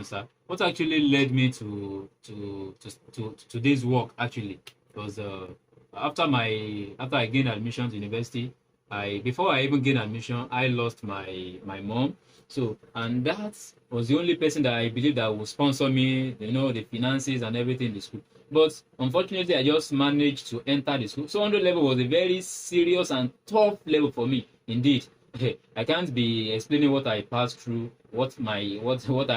question, sir. What actually led me to this work actually was after I gained admission to university. I Before I even gained admission, I lost my mom. So, and that was the only person that I believe that would sponsor me, the finances and everything in the school. But unfortunately, I just managed to enter the school. So 100 level was a very serious and tough level for me, indeed. I can't be explaining what I passed through, what I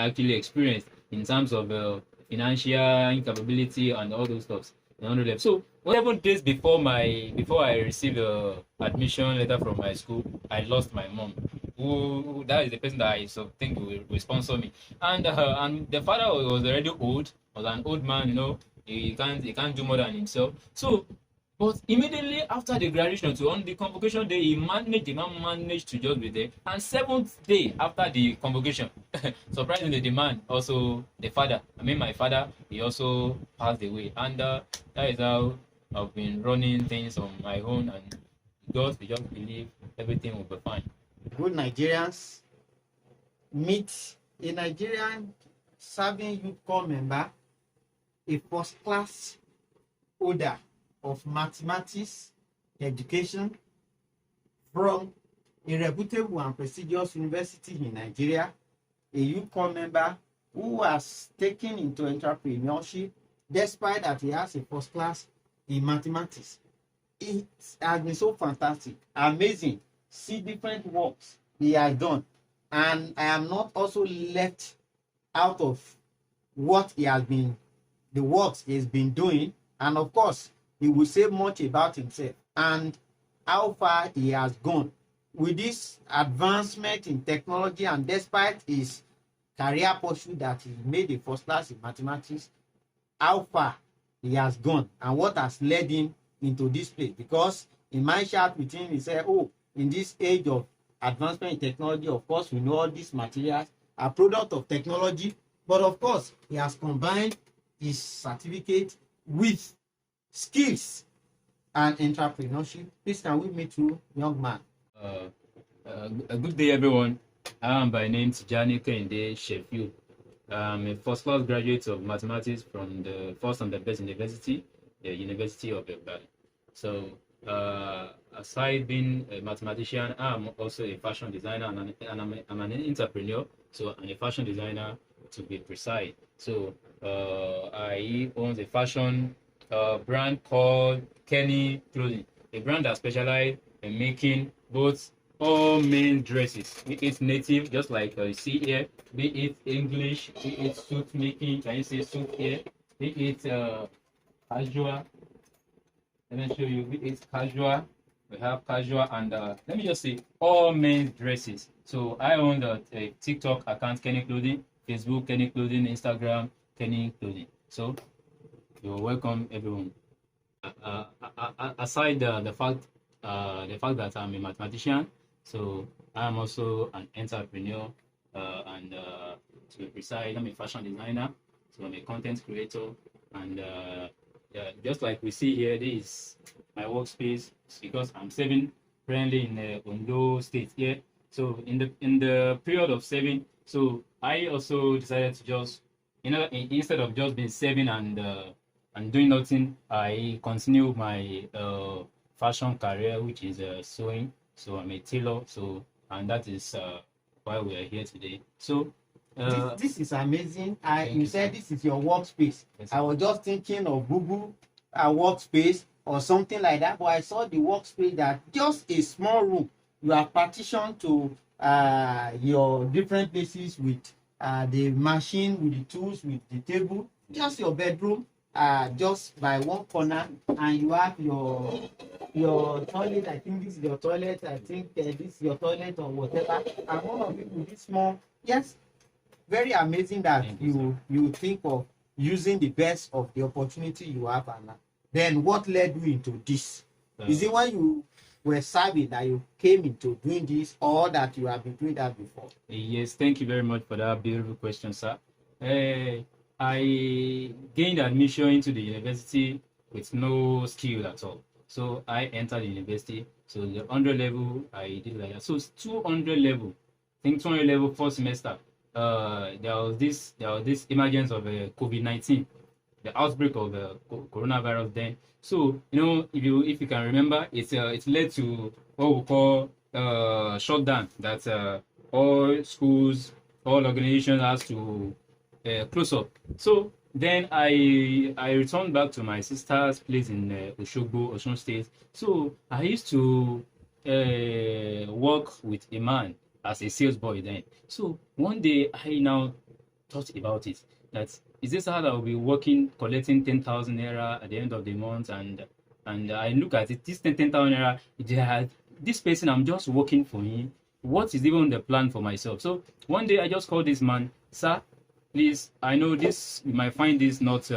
actually experienced in terms of financial incapability and all those stuff in 100 level. So 7 days before I received the admission letter from my school, I lost my mom. Who That is the person that I think will sponsor me. And the father was already old, was an old man, he can't do more than himself. So, but immediately after the graduation, on the convocation day, the man managed to just be there. And 7th day after the convocation, surprisingly, my father, he also passed away. And that is how I've been running things on my own. And we just believe everything will be fine. Good Nigerians, meet a Nigerian serving youth corps member, a first-class holder of mathematics education from a reputable and prestigious university in Nigeria, a youth corps member who has taken into entrepreneurship despite that he has a first class in mathematics. It has been so fantastic, amazing. See different works he has done, and I am not also left out of what the works he has been doing, and of course he will say much about himself and how far he has gone with this advancement in technology, and despite his career pursuit that he made a first class in mathematics, how far he has gone and what has led him into this place. Because in my chat with him, he said, in this age of advancement in technology, of course, we know all these materials are product of technology, but of course, he has combined his certificate with skills and entrepreneurship. Please, can we meet you, young man? A good day, everyone. I am by name Tijani Kehinde Shefiu. I'm a first-class graduate of mathematics from the first and the best university, the University of Ibadan. So, aside being a mathematician, I'm also a fashion designer and I'm an entrepreneur. So, I'm a fashion designer to be precise. So, I own a fashion brand called Kenny Clothing, a brand that specializes in making both all men dresses, be it native, just like you see here, be it English, be it suit making, can you see suit here, be it casual, let me show you, be it casual, we have casual, and let me just say all men's dresses. So I own the TikTok account Kenny Clothing, Facebook Kenny Clothing, Instagram Kenny Clothing. So you're welcome, everyone. Aside the fact that I'm a mathematician, so I'm also an entrepreneur, and to be precise, I'm a fashion designer. So I'm a content creator, and just like we see here, this is my workspace because I'm serving currently in Ondo State here. So in the period of serving, so I also decided to just, instead of just being serving and doing nothing, I continue my fashion career, which is sewing. So I'm a tailor. So, and that is why we are here today. So this is amazing. You said sir. this is your workspace. Yes, I was just thinking of Google workspace or something like that, but I saw the workspace that just a small room. You are partitioned to your different places with the machine, with the tools, with the table. Just your bedroom, just by one corner, and you have your toilet. I think this is your toilet. I think this is your toilet or whatever. And one of it with this small. Yes, very amazing that you think of using the best of the opportunity you have. And then what led you into this? Is it when you were serving that you came into doing this, or that you have been doing that before? Yes, thank you very much for that beautiful question, sir. I gained admission into the university with no skill at all. So I entered the university. So the 100 level, I did like that. So it's 200 level. I think 200 level first semester. there was this emergence of COVID-19, the outbreak of coronavirus then. So if you can remember, it's led to what we call shutdown, that all schools, all organizations has to close up. So then I returned back to my sister's place in Oshogbo, Osun State. So I used to work with a man as a sales boy then. So one day I now thought about it, that is this how I will be working, collecting 10,000 naira at the end of the month, and I look at it, this 10,000 naira, this person, I'm just working for him. What is even the plan for myself? So one day I just called this man, sir, please, I know this, you might find this not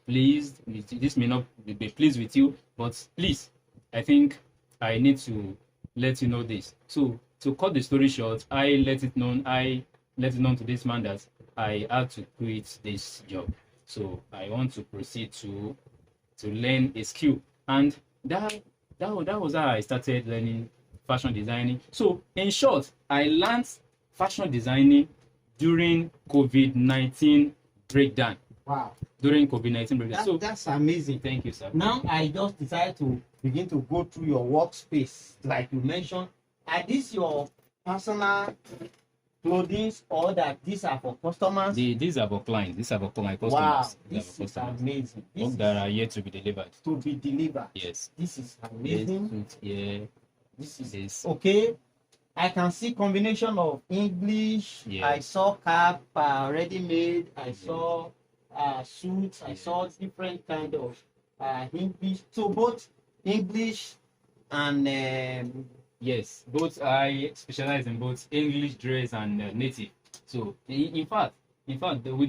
pleased, this may not be pleased with you, but please, I think I need to let you know this. So to cut the story short, I let it known to this man that I had to quit this job. So I want to proceed to learn a skill, and that was how I started learning fashion designing. So in short, I learned fashion designing during COVID-19 breakdown. Wow. During COVID-19 breakdown. So that's amazing. Thank you, sir. Now I just decided to begin to go through your workspace, like you mentioned. Are these your personal clothing, or that these are for customers? These are for clients. These are for my customers. Wow, this is amazing. Books that are yet to be delivered. To be delivered. Yes. This is amazing. Yeah. This is okay. I can see combination of English. Yes. I saw cap ready made. I saw suits. I saw different kind of English. So both English and yes, both. I specialize in both English dress and native. So in fact, with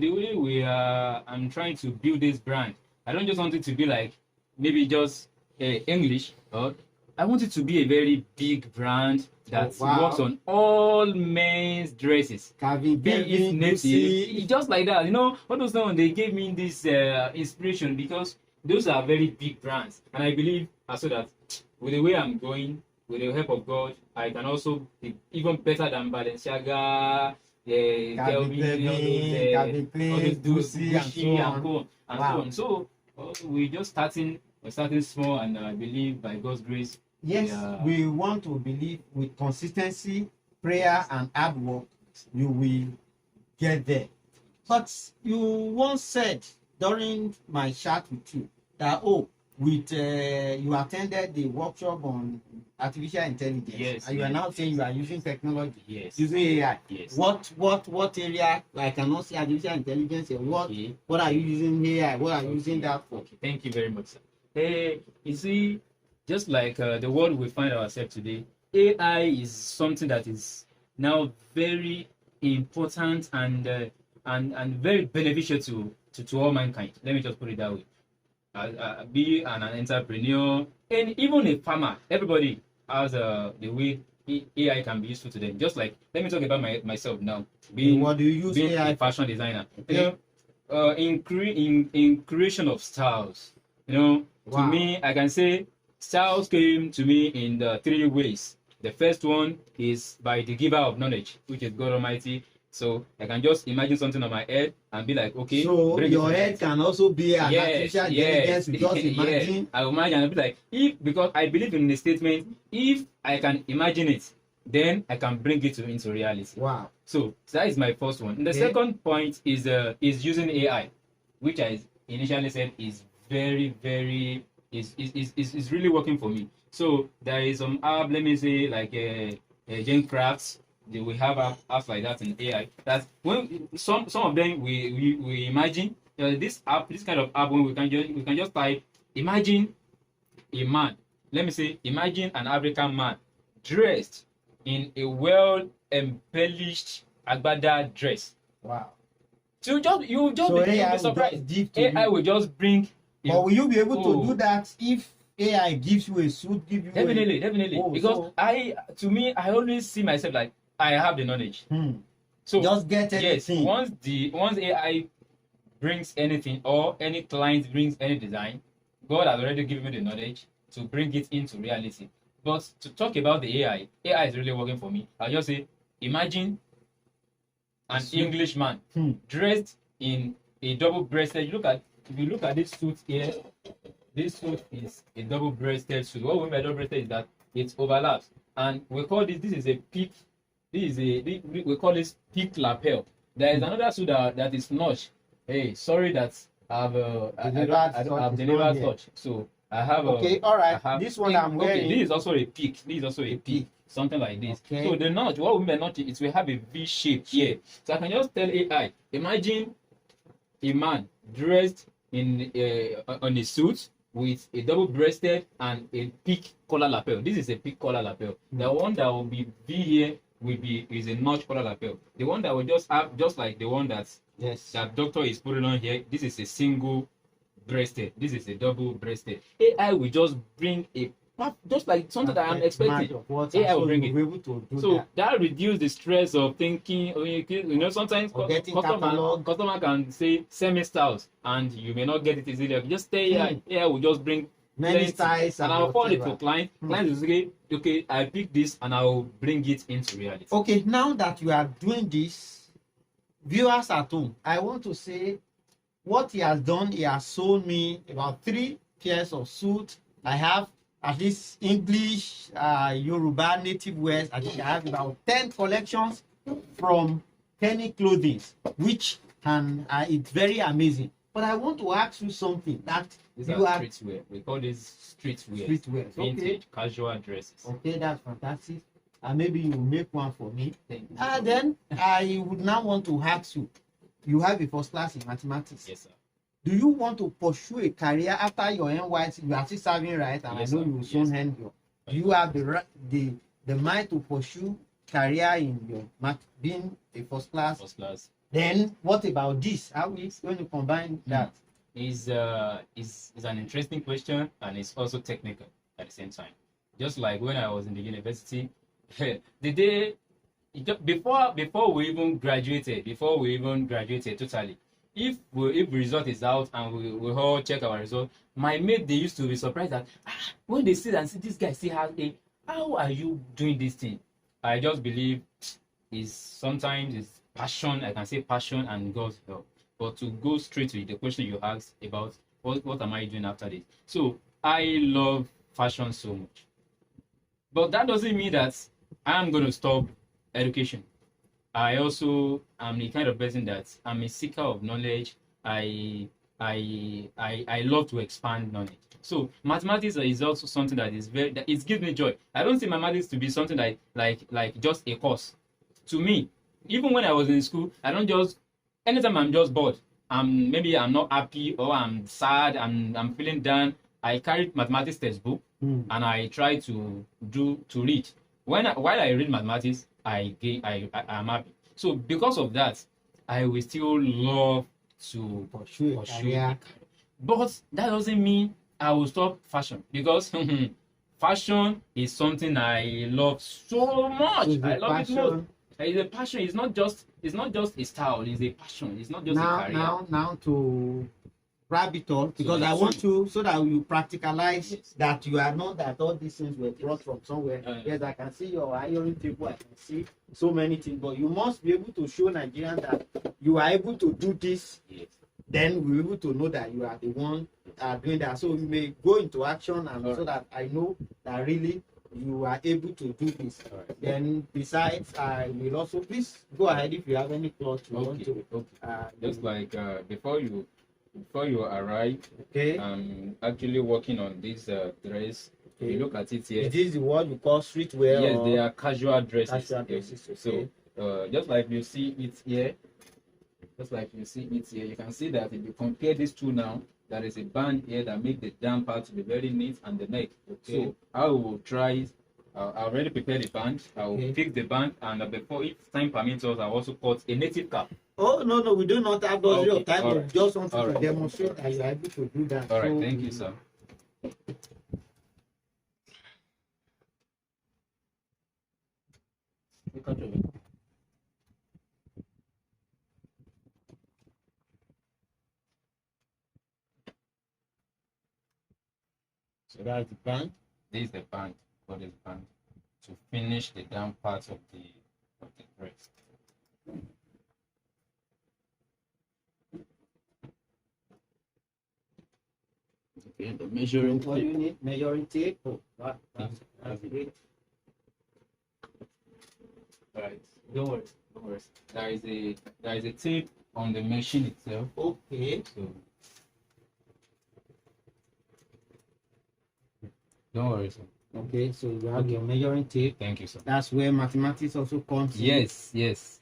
the way I'm trying to build this brand, I don't just want it to be like maybe just English, or I want it to be a very big brand that works on all men's dresses. Be it native, just like that. All those ones, they gave me this inspiration, because those are very big brands, and I believe also that with the way I'm going, with the help of God, I can also be even better than Balenciaga, Kelvin, all those Gucci, and so on. So we're just starting. We're starting small, and I believe by God's grace. Yes, we want to believe with consistency, prayer, and hard work, you will get there. But you once said during my chat with you that you attended the workshop on artificial intelligence. Yes. And you are now saying you are using technology. Yes. Using AI. Yes. What area? I cannot see artificial intelligence. What are you using AI? What are you using that for? Okay. Thank you very much, sir. You see, just like the world we find ourselves today, AI is something that is now very important and very beneficial to all mankind. Let me just put it that way. Be an entrepreneur and even a farmer, everybody has the way AI can be useful to them. Just like, let me talk about myself now. What do you use being AI? A fashion designer. Okay. In creation of styles, to me, I can say styles came to me in the 3 ways. The first one is by the giver of knowledge, which is God Almighty. So I can just imagine something on my head and be like, okay. So your head can also be an artificial intelligence. Just imagine. Yes. I will imagine and be like, because I believe in the statement, if I can imagine it, then I can bring it into reality. Wow. So that is my first one. And the second point is using AI, which I initially said is very, very is really working for me. So there is some app, let me say, like Gen Crafts. We have apps like that in AI. That when some of them we imagine this kind of app, when we can just type, imagine a man. Let me say, imagine an African man dressed in a well embellished agbada dress. Wow. So you just be surprised. AI will just bring. But will you be able to do that if AI gives you a suit? Definitely. Because I always see myself like I have the knowledge. So just get anything. Yes, once AI brings anything, or any client brings any design, God has already given me the knowledge to bring it into reality. But to talk about the AI is really working for me. I'll just say, imagine an Englishman dressed in a double-breasted. If you look at this suit here, this suit is a double-breasted suit. What we mean by double-breasted is that it overlaps, and we call this. This is a peak. We call this peak lapel. There is another suit that is notched. Hey, sorry that I've delivered such. So I have okay, all right. This one I'm wearing. This is also a peak. This is also a peak. Something like this. Okay. So the notch, what we mean by notch, it will have a V shape here. So I can just tell AI, imagine a man dressed in on a suit with a double-breasted and a peak collar lapel. This is a peak collar lapel. The one that will be V here is a notch collar lapel. The one that will just have, just like the one that doctor is putting on here, this is a single breasted. This is a double breasted. AI will just bring a just like something that I'm expecting. AI will bring it. So that reduces the stress of thinking. You know, sometimes customer can say semi-styles and you may not get it easily. Just stay AI. AI will just bring many styles and I'll forward it to client. Client will say, okay, I pick this and I'll bring it into reality. Okay, now that you are doing this, viewers at home, I want to say what he has done. He has sold me about 3 pairs of suits. I have at least English, Yoruba, native wears. I think I have about 10 collections from Penny Clothing, which it's very amazing. But I want to ask you something that these are streetwear. We call this streetwear. Streetwear. Vintage, casual dresses. Okay, that's fantastic. And maybe you will make one for me. Then I would now want to ask you. You have a first class in mathematics. Yes, sir. Do you want to pursue a career after your NYSC? You are still serving, right? And yes, I know you will soon end your. Do you have the mind to pursue career in your being a first class? First class. Then what about this? How is when you combine that? Is an interesting question, and it's also technical at the same time. Just like when I was in the university, the day before we even graduated totally. If result is out and we all check our result, my mate, they used to be surprised that when they sit and see this guy still has a, how are you doing this thing? I just believe sometimes it's passion. I can say passion and God's help. But to go straight to the question you asked about what am I doing after this? So I love fashion so much, but that doesn't mean that I'm going to stop education. I also am the kind of person that I'm a seeker of knowledge. I love to expand knowledge. So mathematics is also something that it gives me joy. I don't see mathematics to be something like just a course. To me, even when I was in school, I don't just anytime I'm just bored, maybe I'm not happy or I'm sad, I'm feeling down. I carried mathematics textbook and I try to read. While I read mathematics, I'm happy. So because of that, I will still love to pursue it. But that doesn't mean I will stop fashion, because fashion is something I love so much. I love it most. It's a passion. It's not just a style. It's a passion. It's not just a career. Now to wrap it up, because I want to, so that you practicalize that you are not that all these things were brought from somewhere. Yes, I can see your ironing table. I can see so many things, but you must be able to show Nigerians that you are able to do this. Yes. Then we're able to know that you are the one doing that. So we may go into action, and so that I know that really you are able to do this. Right. Then besides, I will also, please go ahead if you have any thoughts you want to. Just like before you arrive, I'm actually working on this dress. You look at it here. Is this the word you call streetwear? Yes, they are casual dresses. Casual dresses. Okay. So just like you see it here, you can see that if you compare these two now, there is a band here that makes the down part to be very neat and the neck. Okay. So I will try it. I already prepared the band. I will pick the band, and before, if time permits us, I also cut a native cap. Oh, no, we do not have those real time. We just want to demonstrate that you are able to do that. All right, thank you, sir. So that's the band. This is the band for this band to finish the down part of the breast. Okay, the measuring What do you tape. need? Measuring tape. Oh, that's great. Right. Don't worry. Don't worry. There is a tape on the machine itself. Okay. So don't worry, sir. Okay, so you have your measuring tape. Thank you, sir. That's where mathematics also comes in. Yes, yes.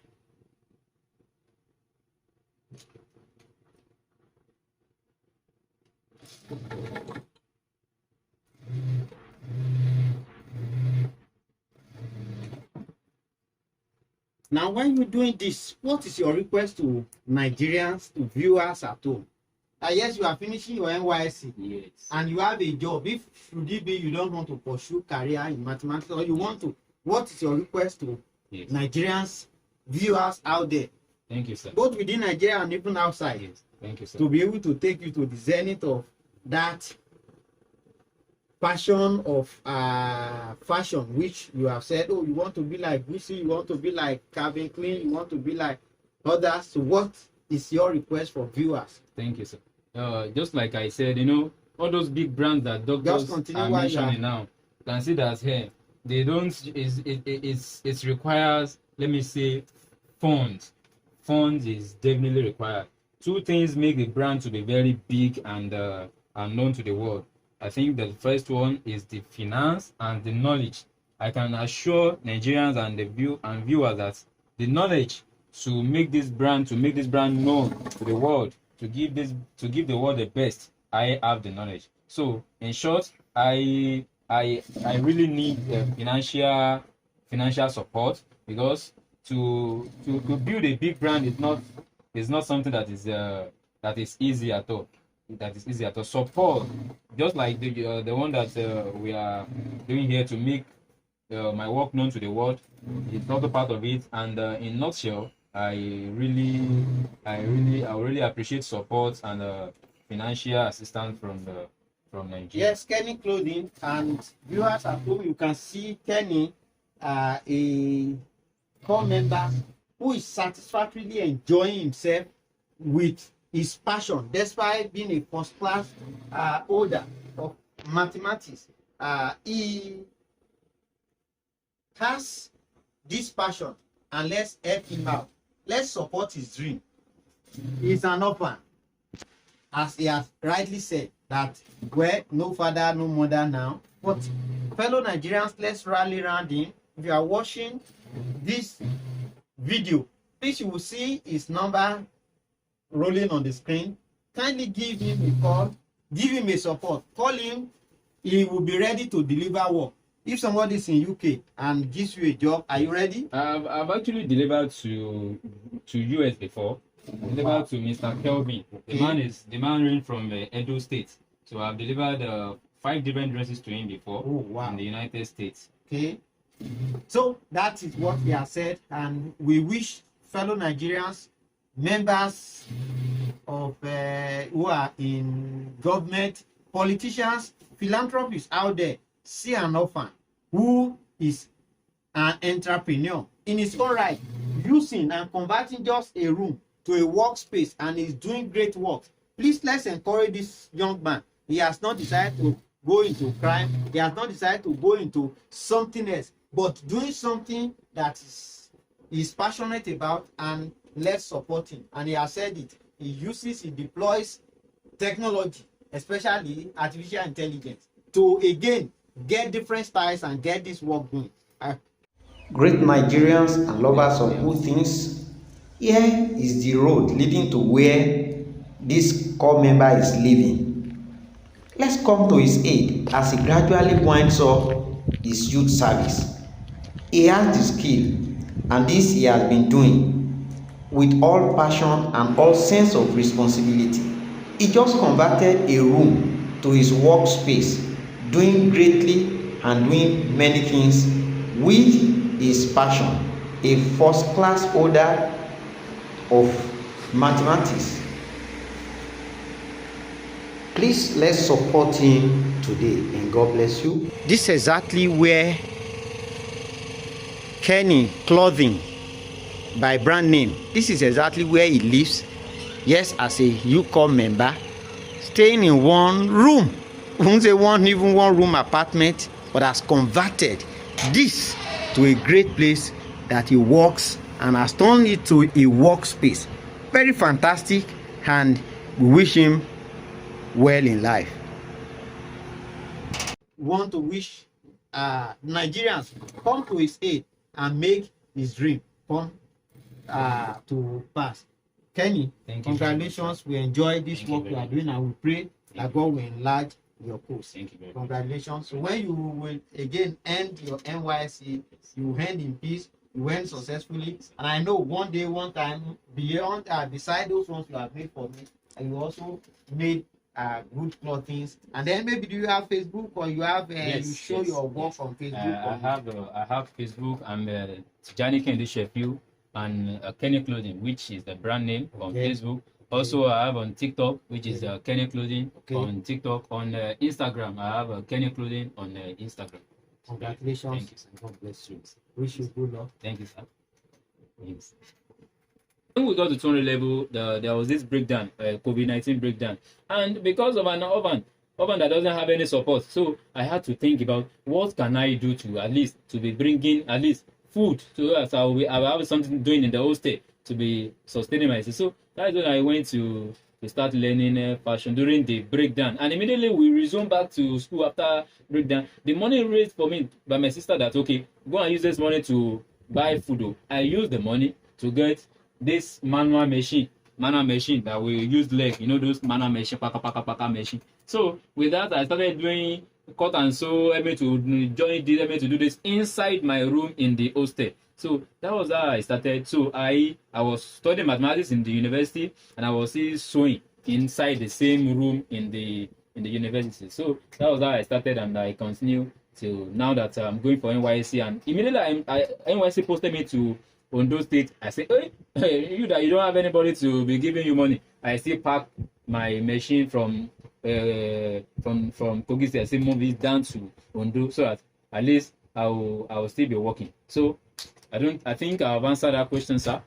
Now, when you're doing this, what is your request to Nigerians, to viewers at home? Yes, you are finishing your NYSC. Yes. And you have a job. If should it be you don't want to pursue career in mathematics, or you want to, what is your request to Nigerians, viewers out there? Thank you, sir. Both within Nigeria and even outside. Yes. Thank you, sir. To be able to take you to the zenith of that passion of fashion, which you have said, oh, you want to be like Gucci, you want to be like Calvin Klein, you want to be like others. So what is your request for viewers? Thank you, sir. Just like I said, you know, all those big brands that doctors are mentioning now, you can see that here, they don't, it requires, let me say, funds. Funds is definitely required. Two things make the brand to be very big and known to the world. I think the first one is the finance and the knowledge. I can assure Nigerians and the viewers that the knowledge to make this brand known to the world, to give the world the best, I have the knowledge. So in short, I really need financial support, because to build a big brand is not something that is easy at all. Support, just like the one that we are doing here to make my work known to the world, it's also part of it. And in nutshell, I really appreciate support and financial assistance from Nigeria. Yes, Kenny Clothing, and viewers at home, you can see Kenny, a core member who is satisfactorily enjoying himself with his passion, despite being a first class holder of mathematics. He has this passion, and let's help him out. Let's support his dream. He's an orphan, as he has rightly said, that where no father, no mother now. But fellow Nigerians, let's rally around him. If you are watching this video, please, you will see his number rolling on the screen. Kindly give him a call, give him a support, call him. He will be ready to deliver work. If somebody is in UK and gives you a job, are you ready? I've actually delivered to US before. Delivered to Mr. Kelvin. Okay. The man ran from Edo State. So I've delivered 5 different dresses to him before. Oh, wow. In the United States. Okay. So that is what he has said, and we wish fellow Nigerians, members of who are in government, politicians, philanthropists out there, see an orphan who is an entrepreneur in his own right, using and converting just a room to a workspace, and is doing great work. Please, let's encourage this young man. He has not decided to go into crime. He has not decided to go into something else, but doing something that he's passionate about, and let's support him. And he has said it. He deploys technology, especially artificial intelligence, to again get different styles and get this work done. Great Nigerians and lovers of good things, here is the road leading to where this core member is living. Let's come to his aid as he gradually winds up his youth service. He has the skill, and this he has been doing with all passion and all sense of responsibility. He just converted a room to his workspace, doing greatly and doing many things with his passion. A first-class holder of mathematics. Please, let's support him today, and God bless you. This is exactly where Kenny Clothing, by brand name, this is exactly where he lives. Yes, as a UCOM member, staying in one room won't say one even one room apartment, but has converted this to a great place that he works and has turned it to a workspace. Very fantastic, and we wish him well in life. We want to wish Nigerians come to his aid and make his dream come to pass. Kenny, congratulations. We enjoy this work you are doing, and we pray that God will enlarge your course. Thank you very much. Congratulations. So when you will again end your NYSC, you will end in peace, you went successfully, and I know one day, one time, beyond beside those ones you have made for me, and you also made good clothings. And then maybe do you have Facebook, or you have you show your work on Facebook? I have Facebook. I'm Tijani Kehinde Shefiu and Kenny Clothing, which is the brand name on Facebook. Also, I have on TikTok, which is Kenny Clothing on TikTok. On Instagram, I have Kenny Clothing on Instagram. Congratulations. Thank you, sir. God bless you. Wish you good luck. Thank you, sir. Thanks. When we got to 200 level, there was this breakdown, COVID-19 breakdown, and because of an oven that doesn't have any support, so I had to think about what can I do to at least to be bringing at least food to us. I will have something doing in the hostel to be sustaining myself. So that's when I went to start learning fashion during the breakdown, and immediately we resumed back to school after breakdown. The money raised for me by my sister that okay, go and use this money to buy food. I used the money to get this manual machine that we use leg, you know, those manual machine, paka machine. So with that, I started doing cut and sew, help me to join this, help me to do this inside my room in the hostel. So that was how I started. So I was studying mathematics in the university, and I was still sewing inside the same room in the university. So that was how I started, and I continue till now that I'm going for NYSC. And immediately NYSC posted me to Ondo State. I said, hey, you that you don't have anybody to be giving you money. I still pack my machine from Kogi State. I still move it down to Ondo, so that at least I will still be working. So I think I've answered that question, sir.